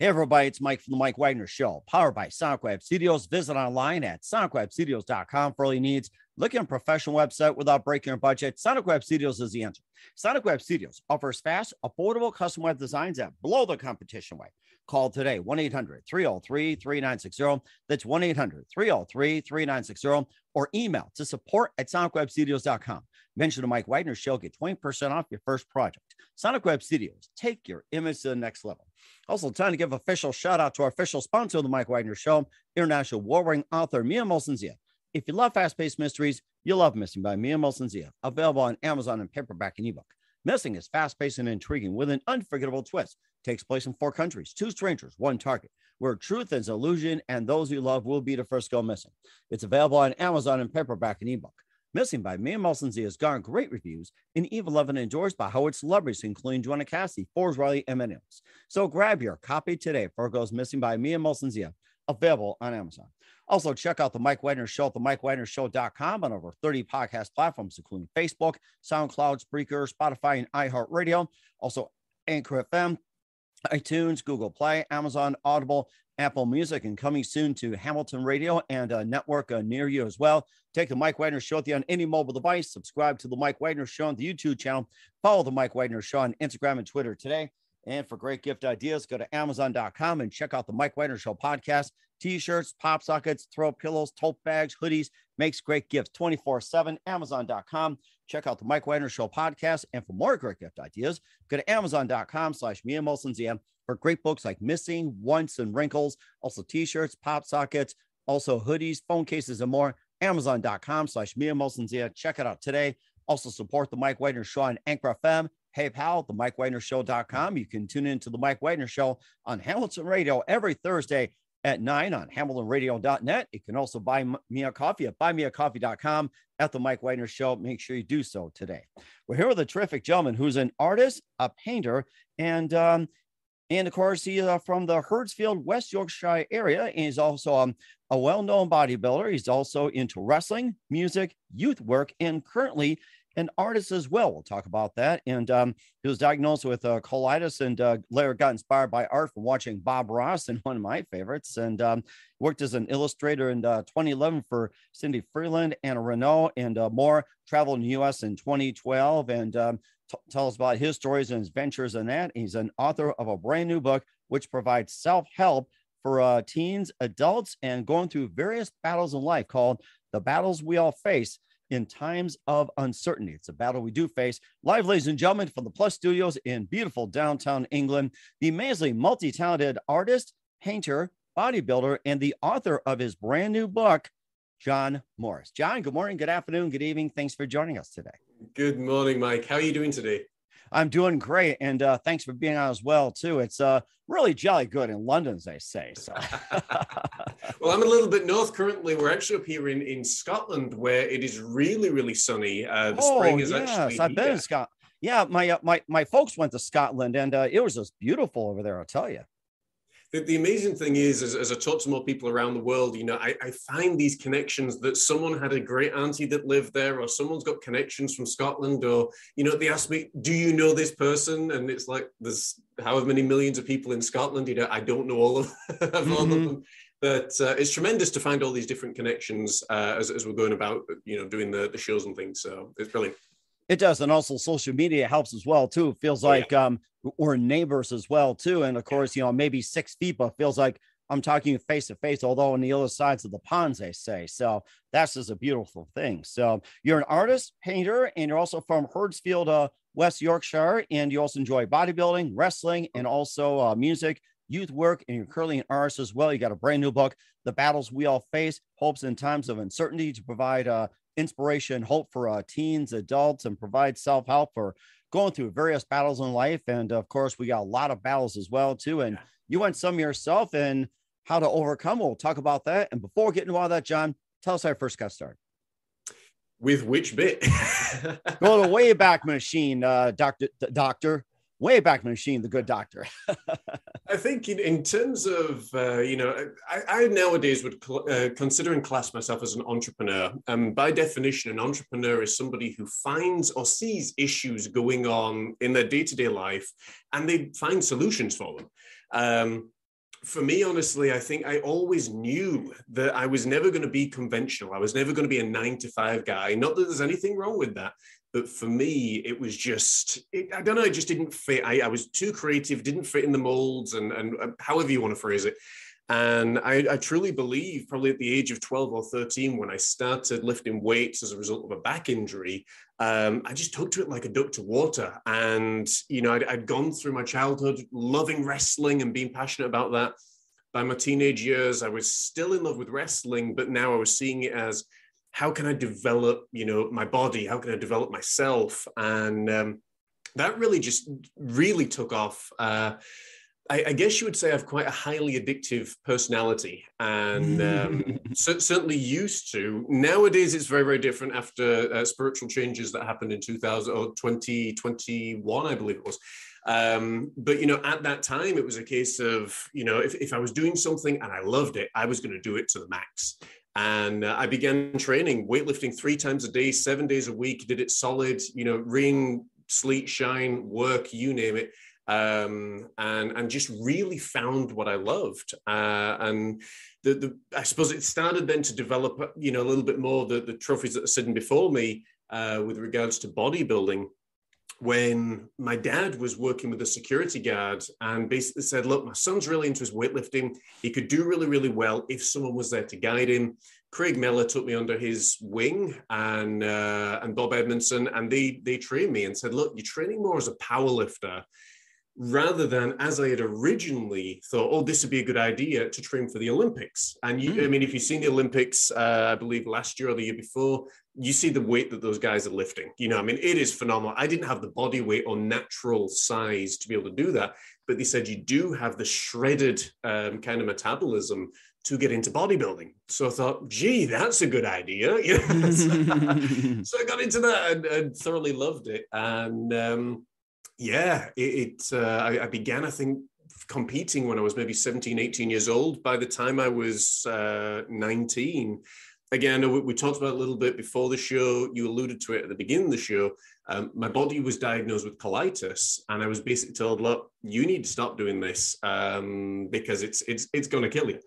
Hey, everybody, it's Mike from the Mike Wagner Show, powered by Sonic Web Studios. Visit online at sonicwebstudios.com for all your needs. Looking at a professional website without breaking your budget? Sonic Web Studios is the answer. Sonic Web Studios offers fast, affordable custom web designs that blow the competition away. Call today, 1-800-303-3960. That's 1-800-303-3960. Or email to support@sonicwebstudios.com. Mention the Mike Wagner Show. Get 20% off your first project. Sonic Web Studios. Take your image to the next level. Also, time to give official shout out to our official sponsor of the Mike Wagner Show, international war-winning author Mia Molson-Zia. If you love fast-paced mysteries, you'll love Missing by Mia Molson-Zia, available on Amazon in paperback and ebook. Missing is fast-paced and intriguing with an unforgettable twist. Takes place in 4 countries, 2 strangers, 1 target, where truth is illusion and those you love will be the first go missing. It's available on Amazon in paperback and ebook. Missing by Mia Molson-Zia has garnered great reviews and even loved and endorsed by Howard celebrities, including Joanna Cassidy, Forbes Riley, and many others. So grab your copy today before it goes missing by Mia Molson-Zia, available on Amazon. Also, check out the Mike Wagner Show at themikewagnershow.com on over 30 podcast platforms, including Facebook, SoundCloud, Spreaker, Spotify, and iHeartRadio. Also, Anchor FM, iTunes, Google Play, Amazon, Audible, Apple Music, and coming soon to Hamilton Radio and a network near you as well. Take the Mike Wagner Show with you on any mobile device. Subscribe to the Mike Wagner Show on the YouTube channel. Follow the Mike Wagner Show on Instagram and Twitter today. And for great gift ideas, go to Amazon.com and check out the Mike Wagner Show podcast. T-shirts, pop sockets, throw pillows, tote bags, hoodies, makes great gifts 24/7. Amazon.com. Check out the Mike Wagner Show podcast. And for more great gift ideas, go to Amazon.com/Mia Molson-Zia for great books like Missing, Once, and Wrinkles. Also T-shirts, pop sockets, also hoodies, phone cases, and more. Amazon.com/Mia Molson-Zia. Check it out today. Also support the Mike Wagner Show on Anchor FM. Hey, pal, the MikeWagnerShow.com. You can tune into the Mike Wagner Show on Hamilton Radio every Thursday at 9 on HamiltonRadio.net. You can also buy me a coffee at buymeacoffee.com at the Mike Wagner Show. Make sure you do so today. We're here with a terrific gentleman who's an artist, a painter, and of course, he's from the Huddersfield, West Yorkshire area. And he's also a well-known bodybuilder. He's also into wrestling, music, youth work, and currently an artist as well. We'll talk about that. And he was diagnosed with colitis and later got inspired by art from watching Bob Ross, and one of my favorites, and worked as an illustrator in 2011 for Cindy Freeland, Anna Renault, and more. Traveled in the U.S. in 2012 and tell us about his stories and his ventures in that. He's an author of a brand new book, which provides self-help for teens, adults, and going through various battles in life called The Battles We All Face in Times of Uncertainty. It's a battle we do face. Live, ladies and gentlemen, from the Plus Studios in beautiful downtown England, the amazingly multi-talented artist, painter, bodybuilder, and the author of his brand new book, John Morris. John, good morning, good afternoon, good evening. Thanks for joining us today. Good morning, Mike. How are you doing today? I'm doing great, and thanks for being on as well, too. It's really jolly good in London, as they say. So. Well, I'm a little bit north currently. We're actually up here in Scotland, where it is really, really sunny. The spring is actually I've been in Scotland. Yeah, my folks went to Scotland, and it was just beautiful over there, I'll tell you. The amazing thing is, as I talk to more people around the world, I find these connections that someone had a great auntie that lived there, or someone's got connections from Scotland, or, they ask me, do you know this person? And it's like, there's however many millions of people in Scotland, I don't know all of all of them. But it's tremendous to find all these different connections as we're going about, doing the shows and things. So it's brilliant. It does. And also social media helps as well, too. It feels like we're neighbors as well, too. And of course, maybe 6 feet, but feels like I'm talking face to face, although on the other sides of the ponds, they say. So that's just a beautiful thing. So you're an artist, painter, and you're also from Huddersfield, West Yorkshire. And you also enjoy bodybuilding, wrestling, and also music, youth work, and you're currently an artist as well. You got a brand new book, The Battles We All Face, Hopes in Times of Uncertainty, to provide inspiration, hope for teens, adults, and provide self-help for going through various battles in life. And of course, we got a lot of battles as well, too. And you went some yourself and how to overcome. We'll talk about that. And before we get into all that, John, tell us how you first got started. With which bit? Go to the Wayback Machine, Doctor. Wayback Machine, the good doctor. I think in terms of, I nowadays would consider and class myself as an entrepreneur. By definition, an entrepreneur is somebody who finds or sees issues going on in their day-to-day life, and they find solutions for them. For me, honestly, I think I always knew that I was never going to be conventional. I was never going to be a 9 to 5 guy. Not that there's anything wrong with that. But for me, it was just, I don't know, it just didn't fit. I was too creative, didn't fit in the molds, and however you want to phrase it. And I truly believe probably at the age of 12 or 13, when I started lifting weights as a result of a back injury, I just took to it like a duck to water. And, I'd gone through my childhood loving wrestling and being passionate about that. By my teenage years, I was still in love with wrestling, but now I was seeing it as, how can I develop, my body? How can I develop myself? And that really took off. I guess you would say I have quite a highly addictive personality, and certainly used to. Nowadays, it's very, very different after spiritual changes that happened in 2021, I believe it was. But, at that time, it was a case of, if I was doing something and I loved it, I was going to do it to the max. And I began training, weightlifting 3 times a day, 7 days a week, did it solid, rain, sleet, shine, work, you name it. And just really found what I loved. And I suppose it started then to develop, a little bit more the trophies that are sitting before me with regards to bodybuilding. When my dad was working with a security guard and basically said, look, my son's really into his weightlifting. He could do really, really well if someone was there to guide him. Craig Miller took me under his wing and Bob Edmondson, and they trained me and said, look, you're training more as a power lifter rather than, as I had originally thought, oh, this would be a good idea to train for the Olympics. And if you've seen the Olympics, I believe last year or the year before, you see the weight that those guys are lifting. It is phenomenal. I didn't have the body weight or natural size to be able to do that, but they said you do have the shredded kind of metabolism to get into bodybuilding. So I thought, gee, that's a good idea. So I got into that and thoroughly loved it. And I began, I think, competing when I was maybe 17, 18 years old. By the time I was 19, again, we talked about it a little bit before the show. You alluded to it at the beginning of the show. My body was diagnosed with colitis, and I was basically told, look, you need to stop doing this because it's going to kill you.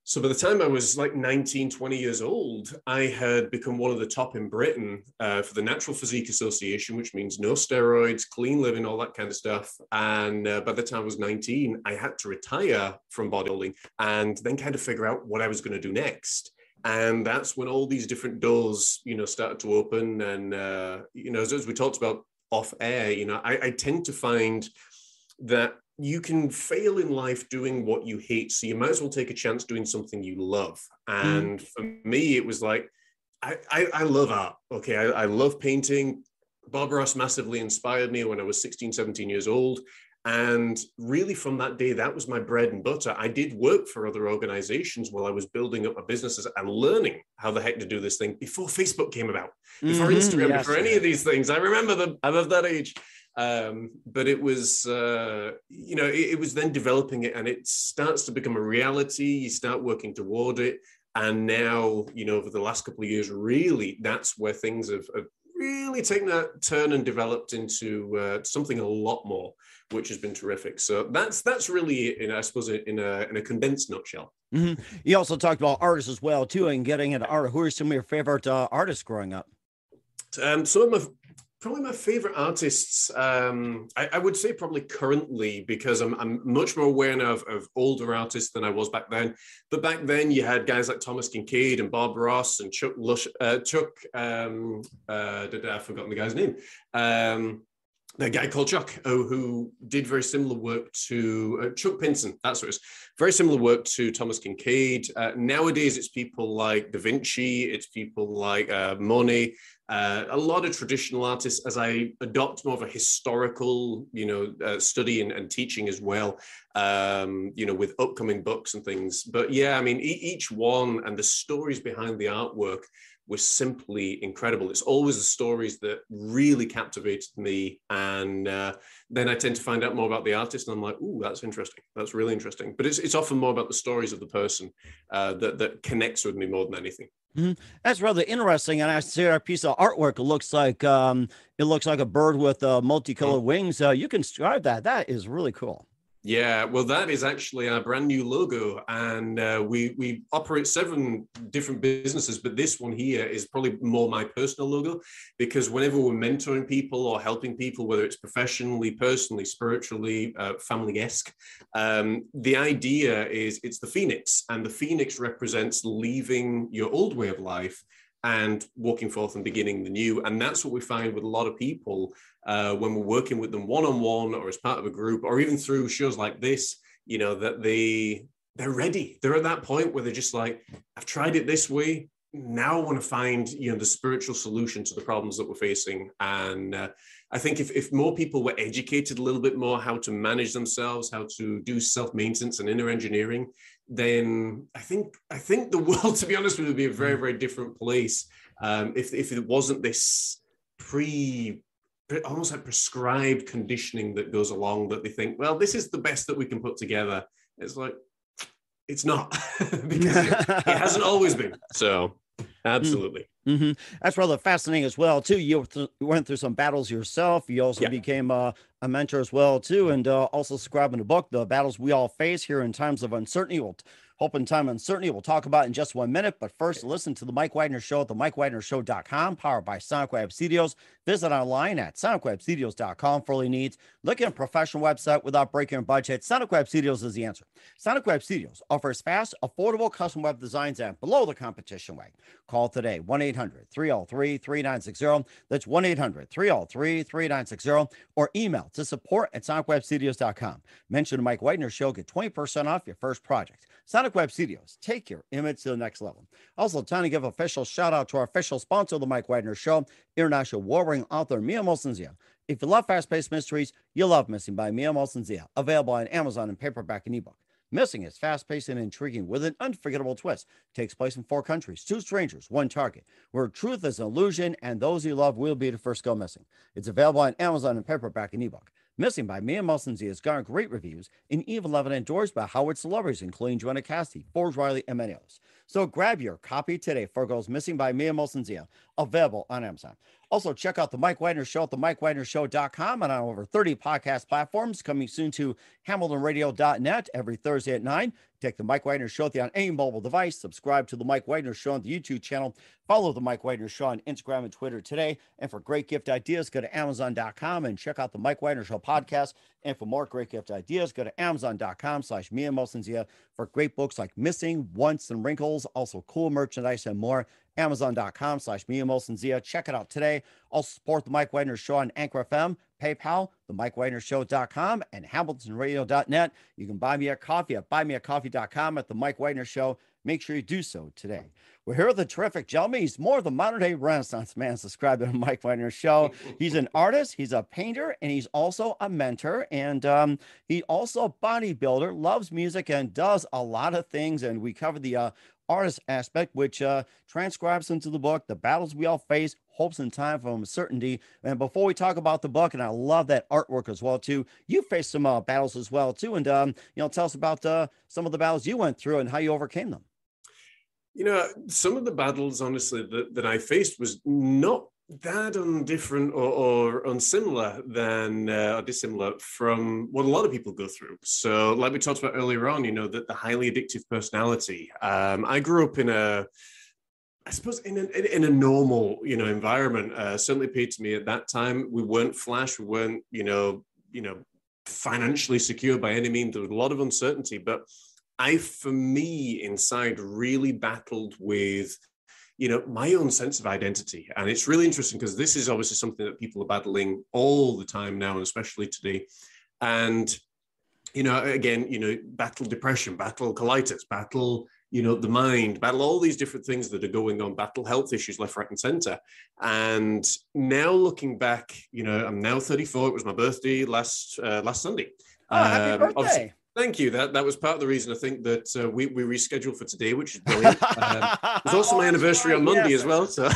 So by the time I was like 19, 20 years old, I had become one of the top in Britain for the Natural Physique Association, which means no steroids, clean living, all that kind of stuff. And by the time I was 19, I had to retire from bodybuilding and then kind of figure out what I was going to do next. And that's when all these different doors, started to open. And, as we talked about off air, I tend to find that you can fail in life doing what you hate. So you might as well take a chance doing something you love. And for me, it was like, I love art. Okay. I love painting. Bob Ross massively inspired me when I was 16, 17 years old. And really from that day, that was my bread and butter. I did work for other organizations while I was building up my businesses and learning how the heck to do this thing before Facebook came about, before Instagram, before any of these things. I remember them. I'm of that age. But it was, it was then developing it, and it starts to become a reality. You start working toward it. And now, over the last couple of years, really, that's where things have really taken that turn and developed into something a lot more, which has been terrific. So that's really it, I suppose, in a condensed nutshell. Mm-hmm. You also talked about artists as well, too, and getting into art. Who are some of your favorite artists growing up? Some of probably my favorite artists, I would say probably currently, because I'm much more aware now of older artists than I was back then. But back then you had guys like Thomas Kincaid and Bob Ross and Chuck, I've forgotten the guy's name. The guy called Chuck, who did very similar work to Chuck Pinson. That's what it is. Very similar work to Thomas Kincaid. Nowadays, it's people like Da Vinci. It's people like Monet. A lot of traditional artists, as I adopt more of a historical, study and teaching as well, with upcoming books and things. But yeah, each one and the stories behind the artwork was simply incredible. It's always the stories that really captivated me. And then I tend to find out more about the artist, and I'm like, ooh, that's interesting. That's really interesting. But it's often more about the stories of the person that connects with me more than anything. Mm-hmm. That's rather interesting. And I see our piece of artwork. It looks like a bird with multicolored wings. You can describe that. That is really cool. Yeah, well, that is actually our brand new logo, and we operate 7 different businesses, but this one here is probably more my personal logo, because whenever we're mentoring people or helping people, whether it's professionally, personally, spiritually, family-esque, the idea is it's the phoenix, and the phoenix represents leaving your old way of life and walking forth and beginning the new. And that's what we find with a lot of people when we're working with them one-on-one or as part of a group or even through shows like this, that they're ready. They're at that point where they're just like, I've tried it this way. Now I want to find, the spiritual solution to the problems that we're facing. And I think if more people were educated a little bit more how to manage themselves, how to do self-maintenance and inner engineering, then I think the world, to be honest with you, would be a very, very different place if it wasn't this almost like prescribed conditioning that goes along that they think, well, this is the best that we can put together. It's like, it's not because it hasn't always been. So absolutely. Mm-hmm. That's rather fascinating as well, too. You went through some battles yourself. You also became a mentor as well, too, and also subscribing the book, The Battles We All Face Here in Times of Uncertainty. Hope in Time of Uncertainty we'll talk about in just 1 minute. But first, listen to The Mike Widener Show at themikewidnershow.com, powered by Sonic Web Studios. Visit online at sonicwebstudios.com for all your needs. Look at a professional website without breaking your budget. Sonic Web Studios is the answer. Sonic Web Studios offers fast, affordable custom web designs at below the competition rate. Call today, 1-800-303-3960. That's 1-800-303-3960. Or email to support@sonicwebstudios.com. Mention the Mike Widener Show. Get 20% off your first project. Sonic Web Studios. Take your image to the next level. Also, time to give official shout out to our official sponsor of the Mike Widener Show, international warring author Mia Molson-Zia. If you love fast-paced mysteries, you'll love Missing by Mia Molson-Zia, available on Amazon in paperback and ebook. Missing is fast-paced and intriguing with an unforgettable twist. Takes place in 4 countries, 2 strangers, 1 target, where truth is an illusion and those you love will be the first go missing. It's available on Amazon in paperback and ebook. Missing by Mia Molson-Zia has garnered great reviews and even love and endorsed by Howard celebrities, including Joanna Cassidy, Forbes Riley, and many others. So grab your copy today for Goes Missing by Mia Molson-Zia, available on Amazon. Also, check out The Mike Widener Show at themikewidnershow.com and on over 30 podcast platforms. Coming soon to hamiltonradio.net every Thursday at 9. Take The Mike Widener Show on any mobile device. Subscribe to The Mike Widener Show on the YouTube channel. Follow The Mike Widener Show on Instagram and Twitter today. And for great gift ideas, go to Amazon.com and check out The Mike Widener Show podcast. And for more great gift ideas, go to Amazon.com/Mia Molson-Zia for great books like Missing, Once, and Wrinkles. Also cool merchandise and more. Amazon.com/Mia Molson-Zia. Check it out today. Also support The Mike Widener Show on Anchor FM, PayPal, themikewidenershow.com, and hamiltonradio.net. You can buy me a coffee at buymeacoffee.com at The Mike Widener Show. Make sure you do so today. We're here with a terrific gentleman. He's more of the modern-day Renaissance man. Subscribe to The Mike Widener Show. He's an artist, he's a painter, and he's also a mentor. And he also a bodybuilder, loves music, and does a lot of things. And we cover the artist aspect, which transcribes into the book, The Battles We All Face, Hopes in Time of Uncertainty. And before we talk about the book, and I love that artwork as well, too, you faced some battles as well, too. And, tell us about some of the battles you went through and how you overcame them. Some of the battles, honestly, that I faced was not that undifferent or unsimilar than or dissimilar from what a lot of people go through. So like we talked about earlier on, that the highly addictive personality. I grew up in a normal, environment. Certainly appeared to me at that time. We weren't flash. We weren't, financially secure by any means. There was a lot of uncertainty, but for me, inside really battled with, my own sense of identity. And it's really interesting because this is obviously something that people are battling all the time now, and especially today. And, battle depression, battle colitis, battle, the mind, battle all these different things that are going on, battle health issues left, right, and center. And now looking back, I'm now 34. It was my birthday last Sunday. Oh, happy birthday. Thank you. That was part of the reason I think that we rescheduled for today, which is brilliant. It was also my anniversary on Monday as well. So,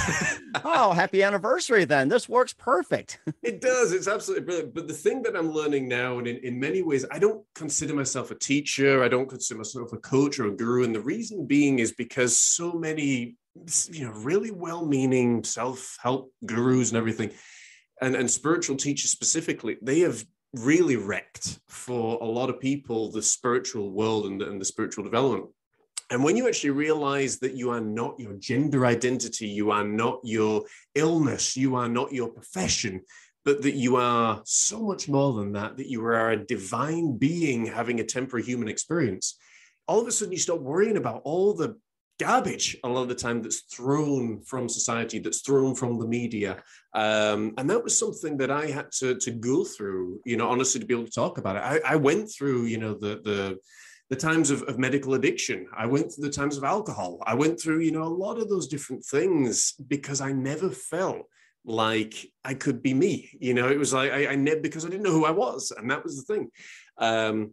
oh, happy anniversary then. This works perfect. It does. It's absolutely brilliant. But the thing that I'm learning now, and in many ways, I don't consider myself a teacher. I don't consider myself a coach or a guru. And the reason being is because so many, really well-meaning self-help gurus and everything, and spiritual teachers specifically, they have really wrecked for a lot of people the spiritual world and the spiritual development. And when you actually realize that you are not your gender identity, you are not your illness, you are not your profession, but that you are so much more than that, that you are a divine being having a temporary human experience, all of a sudden you stop worrying about all the garbage a lot of the time that's thrown from society, that's thrown from the media. And that was something that I had to go through, honestly, to be able to talk about it. I went through, the times of medical addiction. I went through the times of alcohol. I went through, a lot of those different things because I never felt like I could be me. It was like I never, because I didn't know who I was. And that was the thing.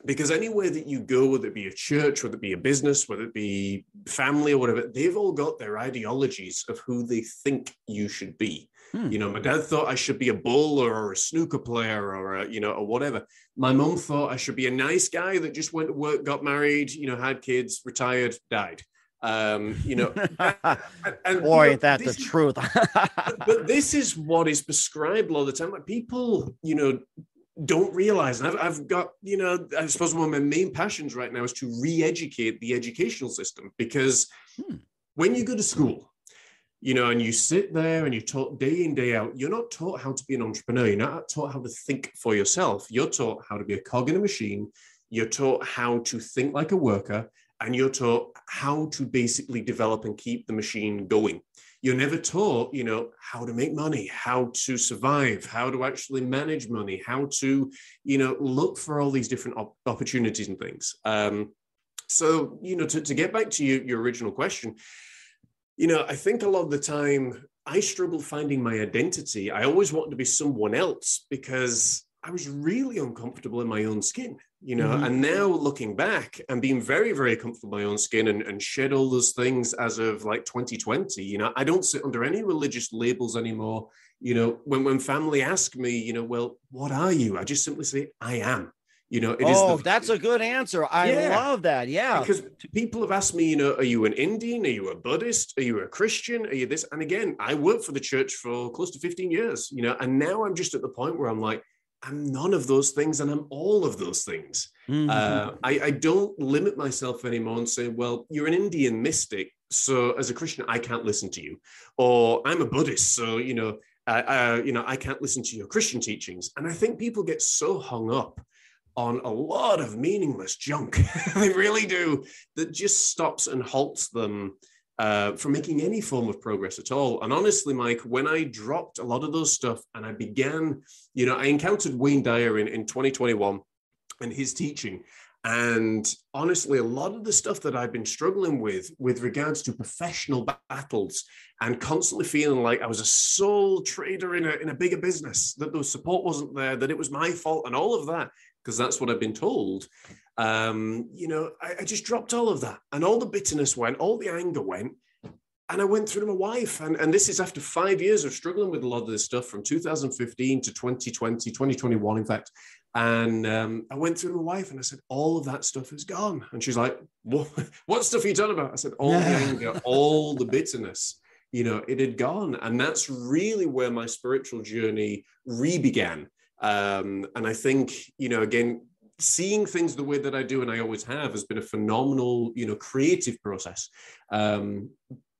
Because anywhere that you go, whether it be a church, whether it be a business, whether it be family or whatever, they've all got their ideologies of who they think you should be. My dad thought I should be a bowler or a snooker player or or whatever. My mum thought I should be a nice guy that just went to work, got married, had kids, retired, died. And, boy, ain't that the truth. But this is what is prescribed a lot of the time. Like people, don't realize, and I've got, I suppose one of my main passions right now is to re-educate the educational system, because when you go to school, and you sit there and you're taught day in, day out, you're not taught how to be an entrepreneur. You're not taught how to think for yourself. You're taught how to be a cog in a machine. You're taught how to think like a worker, and you're taught how to basically develop and keep the machine going. You're never taught, how to make money, how to survive, how to actually manage money, how to, look for all these different opportunities and things. So, to get back to your original question, I think a lot of the time I struggled finding my identity. I always wanted to be someone else because I was really uncomfortable in my own skin, and now looking back and being very, very comfortable in my own skin and shed all those things as of like 2020, I don't sit under any religious labels anymore. When family ask me, well, what are you? I just simply say, I am. That's a good answer. I love that. Yeah. Because people have asked me, are you an Indian? Are you a Buddhist? Are you a Christian? Are you this? And again, I worked for the church for close to 15 years, and now I'm just at the point where I'm like, I'm none of those things and I'm all of those things. I don't limit myself anymore and say, well, you're an Indian mystic, so as a Christian, I can't listen to you. Or I'm a Buddhist, so, I can't listen to your Christian teachings. And I think people get so hung up on a lot of meaningless junk. They really do. That just stops and halts them from making any form of progress at all. And honestly, Mike, when I dropped a lot of those stuff and I began, I encountered Wayne Dyer in 2021 and his teaching. And honestly, a lot of the stuff that I've been struggling with regards to professional battles and constantly feeling like I was a sole trader in a bigger business, that the support wasn't there, that it was my fault and all of that, because that's what I've been told. I just dropped all of that, and all the bitterness went, all the anger went, and I went through to my wife. And this is after 5 years of struggling with a lot of this stuff from 2015 to 2020, 2021, in fact. And I went through to my wife and I said, all of that stuff is gone. And she's like, what stuff are you talking about? I said, all the anger, all the bitterness, it had gone. And that's really where my spiritual journey re-began. And I think, again, seeing things the way that I do, and I always have, has been a phenomenal, creative process.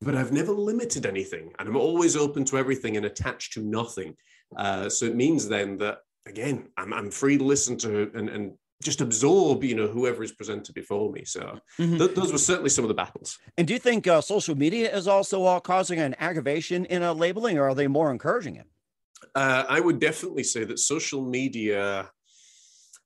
But I've never limited anything, and I'm always open to everything and attached to nothing. So it means then that, again, I'm free to listen to and just absorb, whoever is presented before me. So those were certainly some of the battles. And do you think social media is also causing an aggravation in a labeling, or are they more encouraging it? I would definitely say that social media,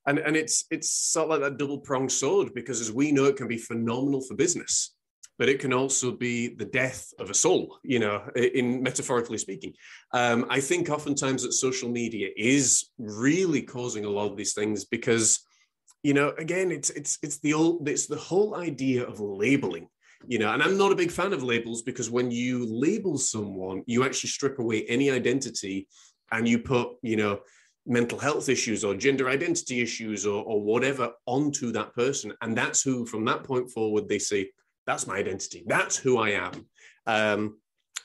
and it's sort of like that double-pronged sword, because as we know, it can be phenomenal for business, but it can also be the death of a soul, in metaphorically speaking. I think oftentimes that social media is really causing a lot of these things because, again, it's the whole idea of labeling. And I'm not a big fan of labels, because when you label someone, you actually strip away any identity and you put, mental health issues or gender identity issues or whatever onto that person. And that's who, from that point forward, they say, that's my identity. That's who I am.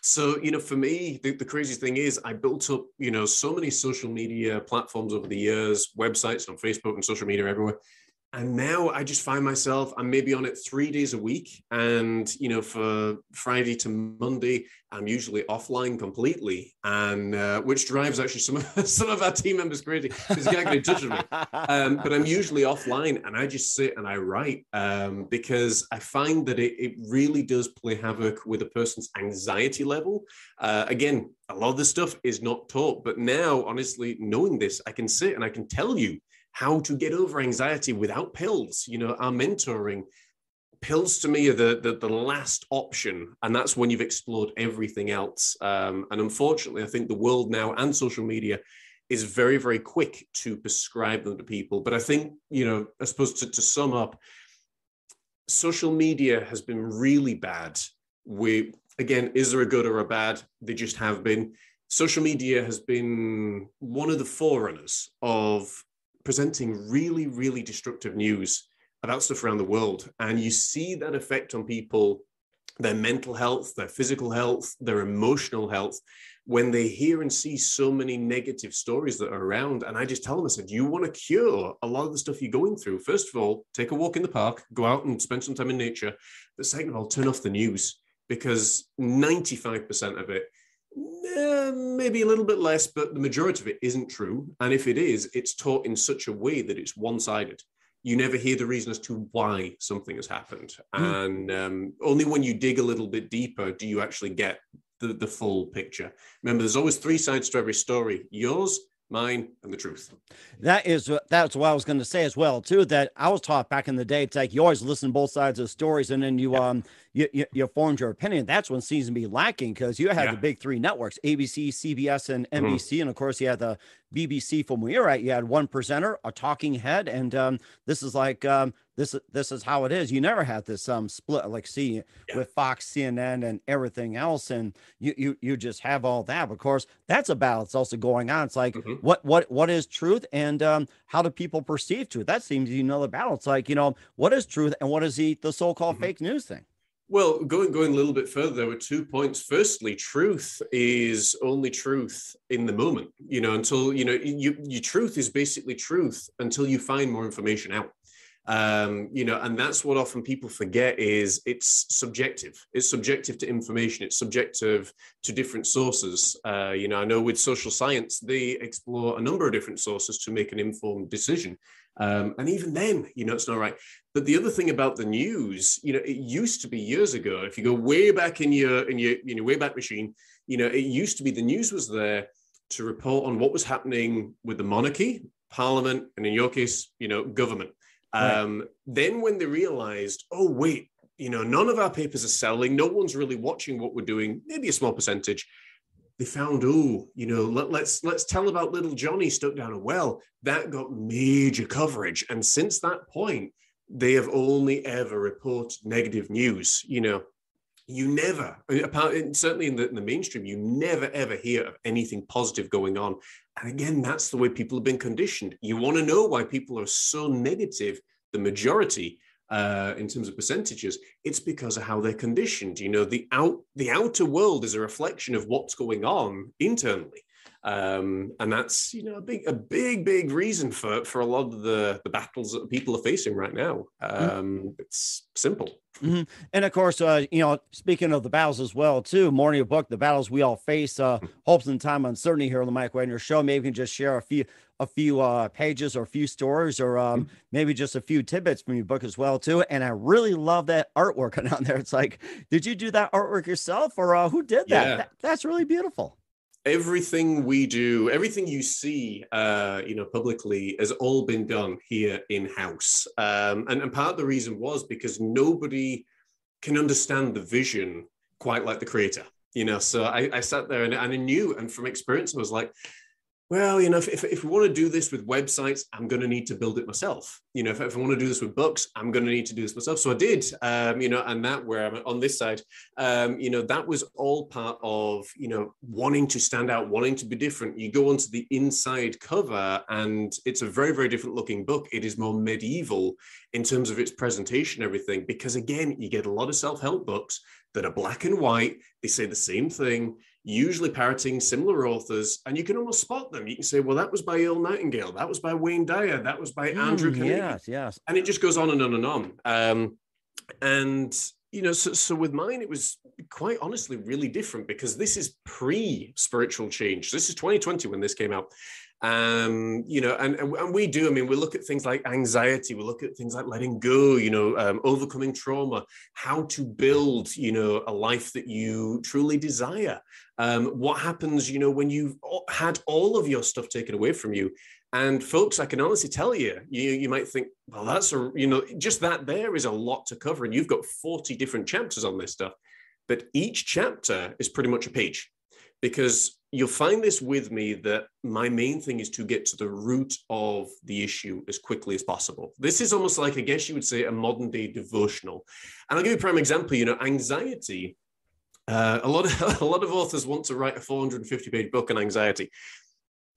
So, for me, the crazy thing is I built up, so many social media platforms over the years, websites on Facebook and social media everywhere. And now I just find myself, I'm maybe on it 3 days a week. And, for Friday to Monday, I'm usually offline completely. And which drives actually some of our team members crazy because they can't get in touch with me. But I'm usually offline and I just sit and I write because I find that it really does play havoc with a person's anxiety level. Again, a lot of this stuff is not taught. But now, honestly, knowing this, I can sit and I can tell you how to get over anxiety without pills. Our mentoring, pills to me are the last option. And that's when you've explored everything else. And unfortunately, I think the world now and social media is very, very quick to prescribe them to people. But I think, I suppose to sum up, social media has been really bad. Again, is there a good or a bad? They just have been. Social media has been one of the forerunners of presenting really, really destructive news about stuff around the world. And you see that effect on people, their mental health, their physical health, their emotional health, when they hear and see so many negative stories that are around. And I just tell them, I said, you want to cure a lot of the stuff you're going through. First of all, take a walk in the park, go out and spend some time in nature. But second of all, turn off the news, because 95% of it, maybe a little bit less, but the majority of it isn't true. And if it is, it's taught in such a way that it's one-sided. You never hear the reason as to why something has happened. And only when you dig a little bit deeper do you actually get the full picture. Remember, there's always 3 sides to every story: yours, mine, and the truth. That's what I was going to say as well too, that I was taught back in the day. It's like you always listen to both sides of stories, and then you formed your opinion. That's when seems to be lacking, because you had the big 3 networks: ABC, CBS, and NBC. And of course you had the BBC from where you're at. You had one presenter, a talking head, and this is like this is how it is. You never had this split like with Fox, CNN, and everything else, and you just have all that. Of course, that's a battle that's also going on. It's like what is truth, and how do people perceive truth? That seems to be another battle. It's like, what is truth and what is the so-called fake news thing? Well, going a little bit further, there were 2 points. Firstly, truth is only truth in the moment, until, your truth is basically truth until you find more information out. And that's what often people forget, is it's subjective. It's subjective to information. It's subjective to different sources. I know with social science, they explore a number of different sources to make an informed decision. And even then, it's not right. But the other thing about the news, it used to be years ago, if you go way back in your way back machine, it used to be the news was there to report on what was happening with the monarchy, parliament, and in your case, government. Right. Then when they realized, oh, wait, none of our papers are selling, no one's really watching what we're doing, maybe a small percentage, they found, let's tell about little Johnny stuck down a well. That got major coverage. And since that point, they have only ever reported negative news. You never, certainly in the mainstream, you never, ever hear of anything positive going on. And again, that's the way people have been conditioned. You want to know why people are so negative, the majority, in terms of percentages, it's because of how they're conditioned. The outer world is a reflection of what's going on internally. And that's, a big reason for a lot of the battles that people are facing right now. It's simple. Mm-hmm. And of course, speaking of the battles as well, too, more in your book, The Battles We All Face, Hopes and Time Uncertainty, here on the Mike Wagner Show. Maybe you can just share a few pages or a few stories, or maybe just a few tidbits from your book as well, too. And I really love that artwork on there. It's like, did you do that artwork yourself, or who did that? Yeah. That's really beautiful. Everything we do, everything you see, publicly, has all been done here in-house. And part of the reason was because nobody can understand the vision quite like the creator. So I sat there and I knew, and from experience, I was like, well, if we want to do this with websites, I'm going to need to build it myself. If I want to do this with books, I'm going to need to do this myself. So I did, and that where I'm on this side, that was all part of, wanting to stand out, wanting to be different. You go onto the inside cover and it's a very, very different looking book. It is more medieval in terms of its presentation, everything, because again, you get a lot of self-help books that are black and white. They say the same thing, usually parroting similar authors, and you can almost spot them. You can say, well, that was by Earl Nightingale, that was by Wayne Dyer, that was by Andrew Carnegie. Yes. And it just goes on and on and on. So with mine, it was quite honestly really different because this is pre-spiritual change. This is 2020 when this came out. And we do, we look at things like anxiety, we look at things like letting go, overcoming trauma, how to build, a life that you truly desire. What happens, when you've had all of your stuff taken away from you. And folks, I can honestly tell you, you might think, well, that's just that there is a lot to cover. And you've got 40 different chapters on this stuff, but each chapter is pretty much a page. Because you'll find this with me that my main thing is to get to the root of the issue as quickly as possible. This is almost like, I guess you would say, a modern day devotional. And I'll give you a prime example. Anxiety. A lot of authors want to write a 450-page book on anxiety.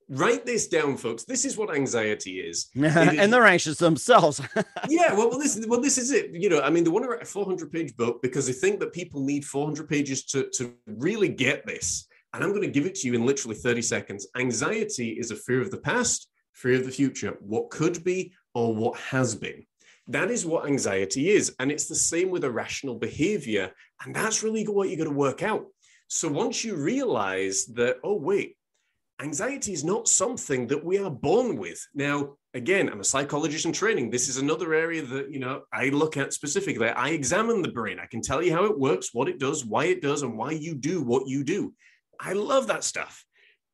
Write this down, folks. This is what anxiety is. And they're anxious themselves. Yeah, well, this is it. They want to write a 400-page book because they think that people need 400 pages to really get this. And I'm going to give it to you in literally 30 seconds. Anxiety is a fear of the past, fear of the future, what could be or what has been. That is what anxiety is. And it's the same with irrational behavior. And that's really what you got to work out. So once you realize that, oh, wait, anxiety is not something that we are born with. Now, again, I'm a psychologist in training. This is another area that, I look at specifically. I examine the brain. I can tell you how it works, what it does, and why you do what you do. I love that stuff.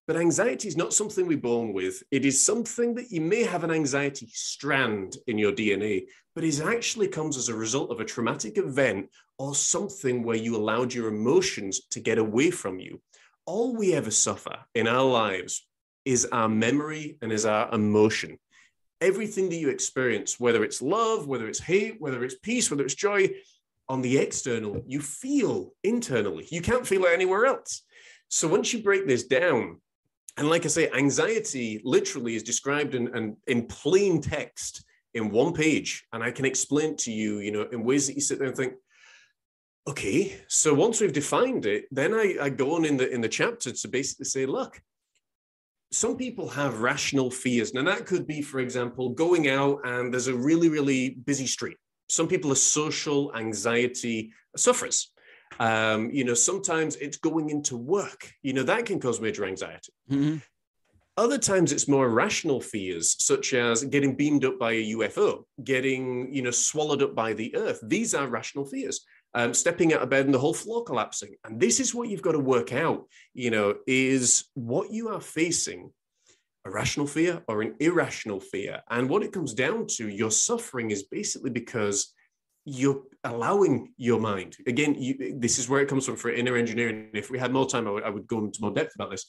But anxiety is not something we're born with. It is something that you may have an anxiety strand in your DNA, but it actually comes as a result of a traumatic event or something where you allowed your emotions to get away from you. All we ever suffer in our lives is our memory and is our emotion. Everything that you experience, whether it's love, whether it's hate, whether it's peace, whether it's joy, on the external, you feel internally. You can't feel it anywhere else. So once you break this down, and like I say, anxiety literally is described in plain text in one page. And I can explain to you, in ways that you sit there and think, okay, so once we've defined it, then I go on in the chapter to basically say, look, some people have rational fears. Now that could be, for example, going out and there's a really, really busy street. Some people are social anxiety sufferers. Sometimes it's going into work, that can cause major anxiety. Mm-hmm. Other times it's more irrational fears, such as getting beamed up by a UFO, getting, swallowed up by the earth. These are rational fears. Stepping out of bed and the whole floor collapsing. And this is what you've got to work out, is what you are facing, a rational fear or an irrational fear. And what it comes down to, your suffering is basically because you're allowing your mind. Again, this is where it comes from for inner engineering. If we had more time, I would go into more depth about this.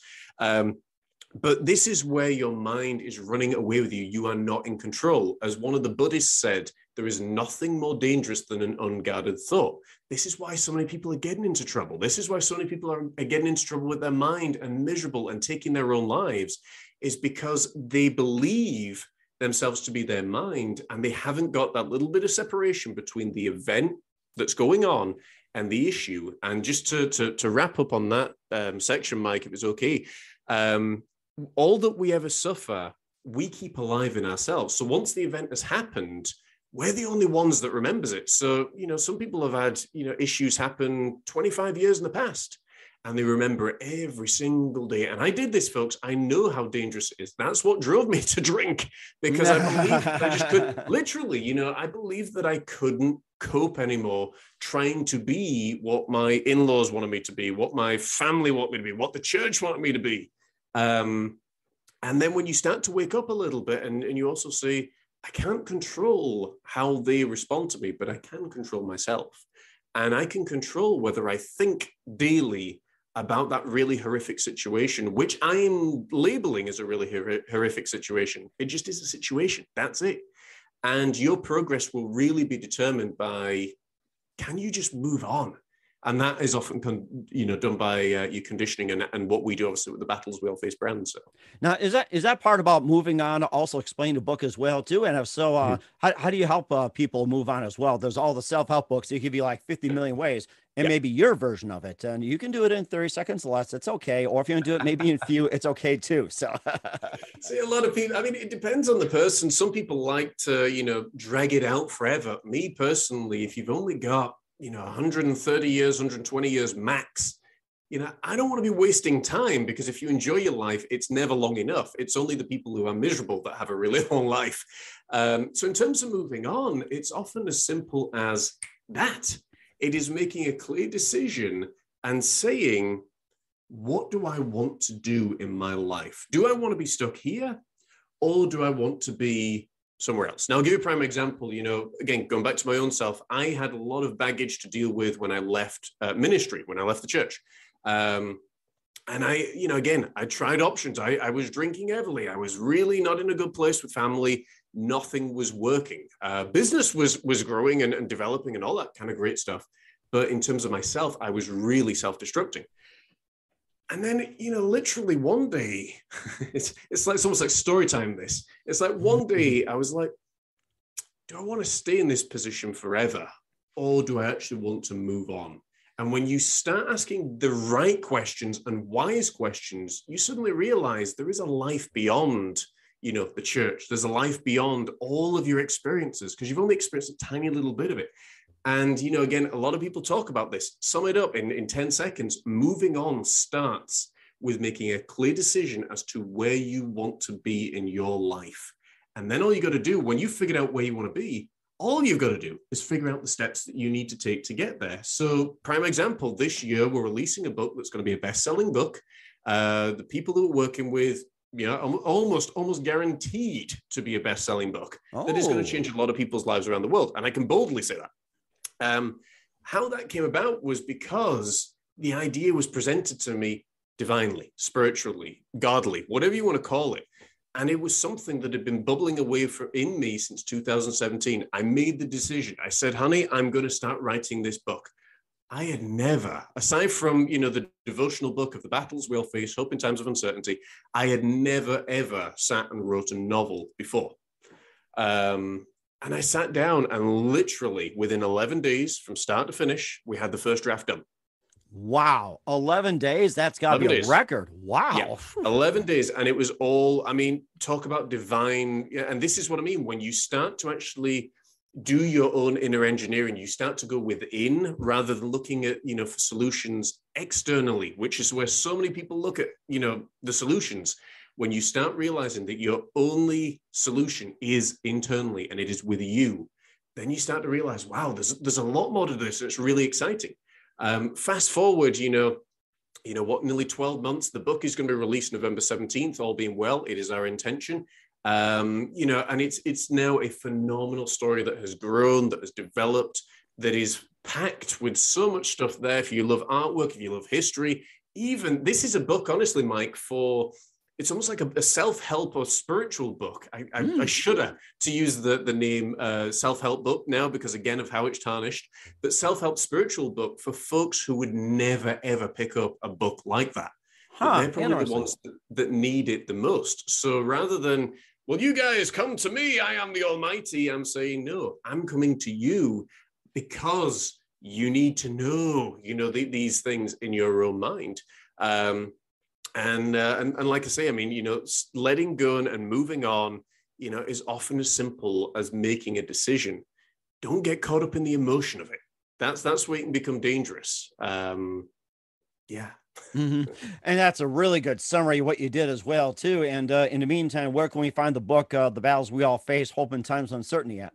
But this is where your mind is running away with you. You are not in control. As one of the Buddhists said, there is nothing more dangerous than an unguarded thought. This is why so many people are getting into trouble. This is why so many people are getting into trouble with their mind and miserable and taking their own lives, is because they believe themselves to be their mind, and they haven't got that little bit of separation between the event that's going on and the issue. And just to wrap up on that section, Mike, if it's okay, all that we ever suffer, we keep alive in ourselves. So once the event has happened, we're the only ones that remembers it. So, some people have had, issues happen 25 years in the past, and they remember it every single day. And I did this, folks. I know how dangerous it is. That's what drove me to drink, because I believed I just couldn't, literally, I believed that I couldn't cope anymore trying to be what my in-laws wanted me to be, what my family wanted me to be, what the church wanted me to be. And then when you start to wake up a little bit and you also say, I can't control how they respond to me, but I can control myself. And I can control whether I think daily about that really horrific situation, which I'm labeling as a really horrific situation. It just is a situation. That's it. And your progress will really be determined by, can you just move on? And that is often, done by your conditioning and what we do, obviously, with the Battles We All Face brand. So now, is that part about moving on also explain the book as well too? And if so, how do you help people move on as well? There's all the self-help books. They give you like 50 million ways, and maybe your version of it, and you can do it in 30 seconds or less. It's okay. Or if you want to do it maybe in few, it's okay too. So see, a lot of people, I mean, it depends on the person. Some people like to, drag it out forever. Me personally, if you've only got 130 years, 120 years max, I don't want to be wasting time, because if you enjoy your life, it's never long enough. It's only the people who are miserable that have a really long life. So in terms of moving on, it's often as simple as that. It is making a clear decision and saying, what do I want to do in my life? Do I want to be stuck here, or do I want to be somewhere else? Now, I'll give you a prime example. Again, going back to my own self, I had a lot of baggage to deal with when I left ministry, when I left the church. And I tried options. I was drinking heavily. I was really not in a good place with family. Nothing was working. Business was growing and developing and all that kind of great stuff. But in terms of myself, I was really self-destructing. And then, literally one day, it's almost like story time, this. It's like one day I was like, do I want to stay in this position forever, or do I actually want to move on? And when you start asking the right questions and wise questions, you suddenly realize there is a life beyond, the church. There's a life beyond all of your experiences, because you've only experienced a tiny little bit of it. And, again, a lot of people talk about this. Sum it up in 10 seconds. Moving on starts with making a clear decision as to where you want to be in your life. And then all you got to do, when you've figured out where you want to be, all you've got to do is figure out the steps that you need to take to get there. So, prime example, this year we're releasing a book that's going to be a best-selling book. The people that we're working with, almost guaranteed to be a best-selling book. That is going to change a lot of people's lives around the world. And I can boldly say that. How that came about was because the idea was presented to me divinely, spiritually, godly, whatever you want to call it. And it was something that had been bubbling away in me since 2017. I made the decision. I said, honey, I'm going to start writing this book. I had never, aside from, the devotional book of the battles we all face, hope in times of uncertainty, I had never, ever sat and wrote a novel before. And I sat down, and literally within 11 days from start to finish, we had the first draft done. Wow. 11 days? That's got to be a record. Wow. Yeah, 11 days. And it was all, talk about divine. And this is what I mean. When you start to actually do your own inner engineering, you start to go within rather than looking at, for solutions externally, which is where so many people look at, the solutions. When you start realizing that your only solution is internally and it is with you, then you start to realize, wow, there's a lot more to this. It's really exciting. Fast forward, nearly 12 months. The book is going to be released November 17th, all being well. It is our intention. And it's now a phenomenal story that has grown, that has developed, that is packed with so much stuff there. If you love artwork, if you love history, even this is a book, honestly, Mike, it's almost like a self-help or spiritual book. I shudder to use the name self-help book now because, again, of how it's tarnished. But self-help spiritual book for folks who would never, ever pick up a book like that. They're probably the ones that need it the most. So rather than, well, you guys come to me, I am the Almighty, I'm saying, no, I'm coming to you because you need to know, these things in your own mind. And like I say, letting go and moving on, is often as simple as making a decision. Don't get caught up in the emotion of it. That's where it can become dangerous. Yeah. Mm-hmm. And that's a really good summary of what you did as well, too. And in the meantime, where can we find the book, The Battles We All Face, Hope in Times of Uncertainty at?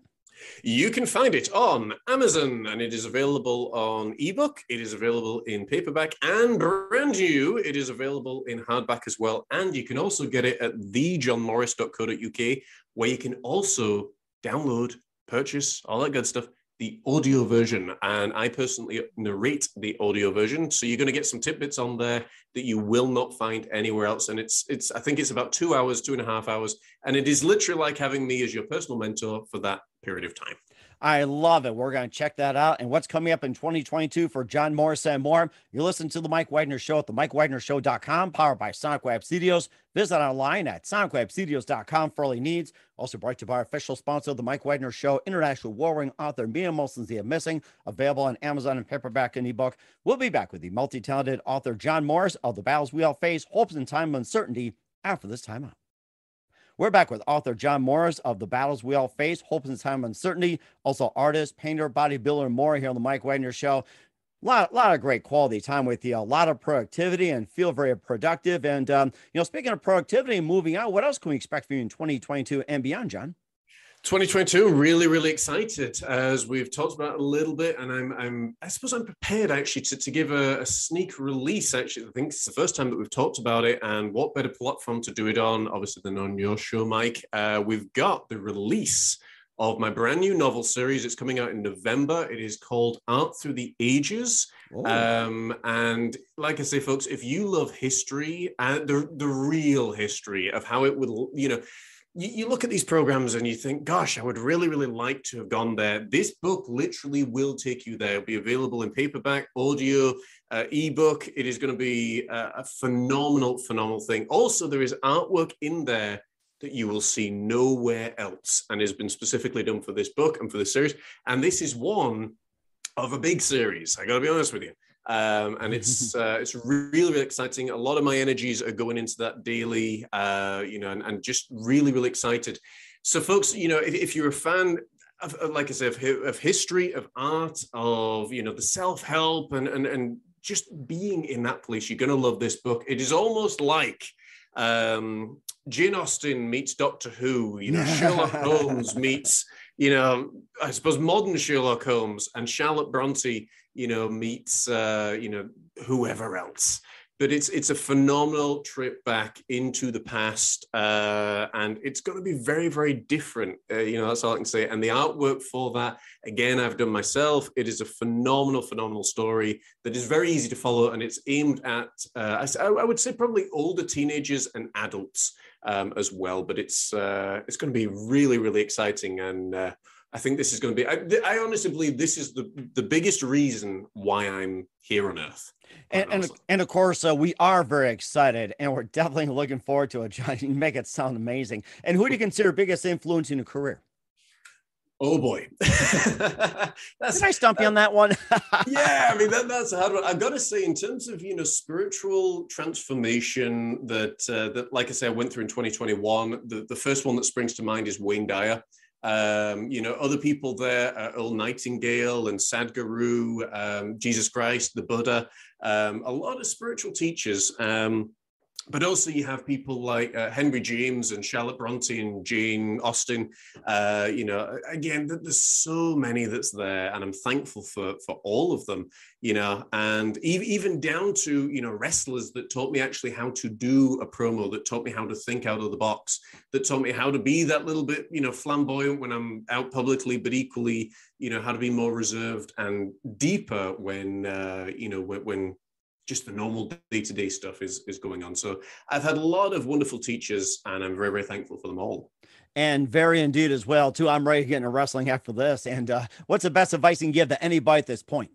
You can find it on Amazon, and it is available on ebook. It is available in paperback, and brand new, it is available in hardback as well. And you can also get it at thejohnmorris.co.uk, where you can also download, purchase, all that good stuff, the audio version, and I personally narrate the audio version. So you're going to get some tidbits on there that you will not find anywhere else. And it's I think it's about 2 hours, 2.5 hours. And it is literally like having me as your personal mentor for that period of time. I love it. We're going to check that out. And what's coming up in 2022 for John Morris and more, you're listening to The Mike Wagner Show at themikewagnershow.com, powered by Sonic Web Studios. Visit online at sonicwebstudios.com for all your needs. Also brought to you by our official sponsor, The Mike Wagner Show, international war-ring author, Mia Molson's The Missing, available on Amazon and paperback and ebook. We'll be back with the multi-talented author John Morris of The Battles We All Face, Hopes in Time of Uncertainty after this timeout. We're back with author John Morris of The Battles We All Face, Hopes in Time of Uncertainty, also artist, painter, bodybuilder, and more here on The Mike Wagner Show. A lot of great quality time with you, a lot of productivity, and feel very productive. And, speaking of productivity and moving out, what else can we expect from you in 2022 and beyond, John? 2022, really, really excited, as we've talked about a little bit, and I suppose I'm prepared actually to give a sneak release. Actually, I think it's the first time that we've talked about it, and what better platform to do it on, obviously, than on your show, Mike. We've got the release of my brand new novel series. It's coming out in November. It is called Art Through the Ages. And like I say, folks, if you love history and the real history of how it would, you look at these programs and you think, gosh, I would really, really like to have gone there. This book literally will take you there. It'll be available in paperback, audio, ebook. It is going to be a phenomenal, phenomenal thing. Also, there is artwork in there that you will see nowhere else, and has been specifically done for this book and for this series. And this is one of a big series, I got to be honest with you. And it's really, really exciting. A lot of my energies are going into that daily, and just really, really excited. So folks, if you're a fan of, like I said, of history, of art, of, the self-help and just being in that place, you're going to love this book. It is almost like Jane Austen meets Doctor Who, Sherlock Holmes meets, I suppose modern Sherlock Holmes, and Charlotte Bronte, meets, whoever else. But it's a phenomenal trip back into the past, and it's going to be very, very different. That's all I can say. And the artwork for that, again, I've done myself. It is a phenomenal, phenomenal story that is very easy to follow, and it's aimed at, I would say, probably older teenagers and adults as well. But it's going to be really, really exciting, and I think this is going to be. I honestly believe this is the biggest reason why I'm here on Earth. And of course, we are very excited, and we're definitely looking forward to it, John. You make it sound amazing. And who do you consider biggest influence in your career? Oh boy. Did I stump you on that one? Yeah, I mean, that's a hard one. I've got to say, in terms of, spiritual transformation that, like I say, I went through in 2021, the first one that springs to mind is Wayne Dyer. Other people there, Earl Nightingale and Sadhguru, Jesus Christ, the Buddha, a lot of spiritual teachers. But also you have people like Henry James and Charlotte Bronte and Jane Austen. Again, there's so many that's there, and I'm thankful for all of them, and even down to, wrestlers that taught me actually how to do a promo, that taught me how to think out of the box, that taught me how to be that little bit, flamboyant when I'm out publicly, but equally, how to be more reserved and deeper when just the normal day-to-day stuff is going on. So I've had a lot of wonderful teachers, and I'm very, very thankful for them all. And very indeed as well, too. I'm ready to get into wrestling after this. And what's the best advice you can give to anybody at this point?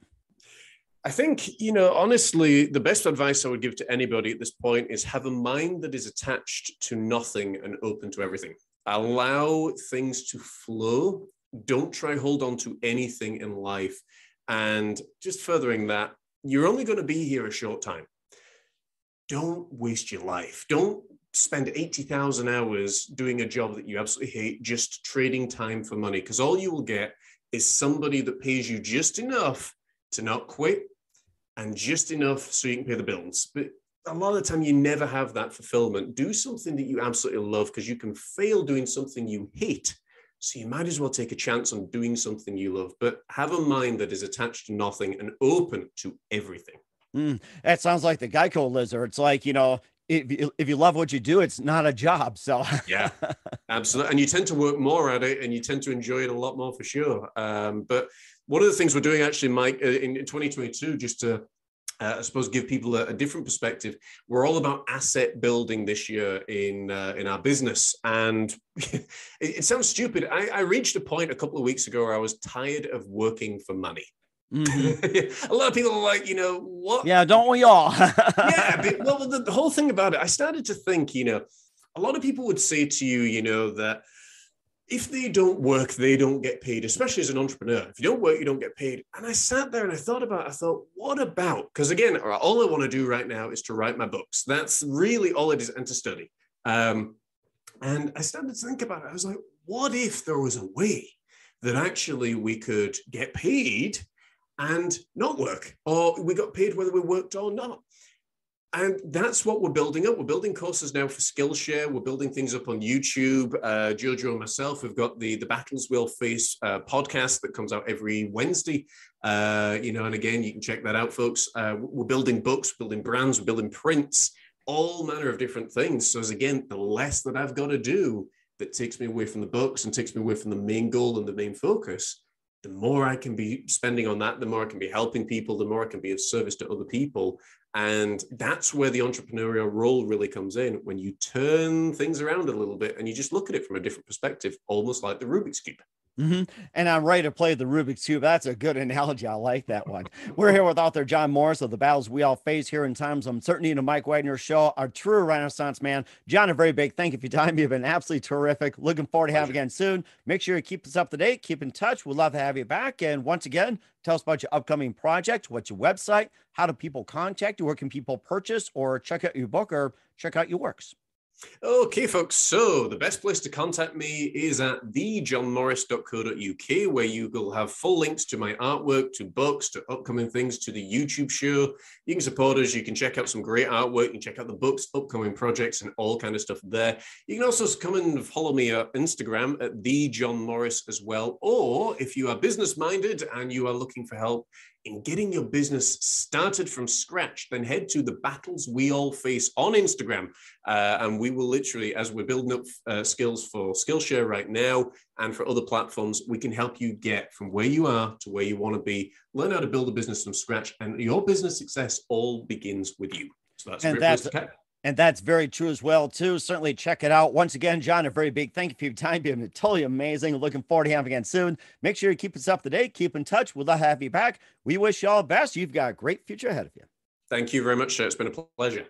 I think, honestly, the best advice I would give to anybody at this point is have a mind that is attached to nothing and open to everything. Allow things to flow. Don't try hold on to anything in life. And just furthering that, you're only going to be here a short time. Don't waste your life. Don't spend 80,000 hours doing a job that you absolutely hate, just trading time for money, because all you will get is somebody that pays you just enough to not quit and just enough so you can pay the bills. But a lot of the time you never have that fulfillment. Do something that you absolutely love, because you can fail doing something you hate. So you might as well take a chance on doing something you love, but have a mind that is attached to nothing and open to everything. That sounds like the Geico lizard. It's like, if you love what you do, it's not a job. So Yeah, absolutely. And you tend to work more at it and you tend to enjoy it a lot more for sure. But one of the things we're doing actually, Mike, in 2022, just to, I suppose, give people a different perspective, we're all about asset building this year in our business. And it sounds stupid. I reached a point a couple of weeks ago where I was tired of working for money. Mm-hmm. A lot of people are like, what? Yeah, don't we all? Yeah, but, well, the whole thing about it, I started to think, a lot of people would say to you, that if they don't work, they don't get paid, especially as an entrepreneur. If you don't work, you don't get paid. And I sat there and I thought, what about? Because again, all I want to do right now is to write my books. That's really all it is, and to study. And I started to think about it. I was like, what if there was a way that actually we could get paid and not work, or we got paid whether we worked or not? And that's what we're building up. We're building courses now for Skillshare. We're building things up on YouTube. Jojo and myself, we've got the Battles We'll Face podcast that comes out every Wednesday. And again, you can check that out, folks. We're building books, building brands, we're building prints, all manner of different things. So as again, the less that I've got to do that takes me away from the books and takes me away from the main goal and the main focus, the more I can be spending on that, the more I can be helping people, the more I can be of service to other people. And that's where the entrepreneurial role really comes in, when you turn things around a little bit and you just look at it from a different perspective, almost like the Rubik's Cube. Mm-hmm. And I'm ready to play the Rubik's Cube. That's a good analogy. I like that one. We're here with author John Morris of The Battles We All Face Here in Times of Uncertainty, the Mike Wagner Show, our true Renaissance man. John, a very big thank you for your time. You've been absolutely terrific. Looking forward to having you again soon. Make sure you keep us up to date. Keep in touch. We'd love to have you back. And once again, tell us about your upcoming project. What's your website? How do people contact you? Where can people purchase or check out your book or check out your works? Okay, folks. So the best place to contact me is at thejohnmorris.co.uk, where you will have full links to my artwork, to books, to upcoming things, to the YouTube show. You can support us. You can check out some great artwork. You can check out the books, upcoming projects, and all kind of stuff there. You can also come and follow me on Instagram at thejohnmorris as well. Or if you are business minded and you are looking for help in getting your business started from scratch, then head to the Battles We All Face on Instagram. And we will literally, as we're building up skills for Skillshare right now and for other platforms, we can help you get from where you are to where you want to be, learn how to build a business from scratch, and your business success all begins with you. So that's a great place to catch. And that's very true as well, too. Certainly check it out. Once again, John, a very big thank you for your time. You've been totally amazing. Looking forward to having you again soon. Make sure you keep us up to date. Keep in touch. We'll have you back. We wish you all the best. You've got a great future ahead of you. Thank you very much, sir. It's been a pleasure.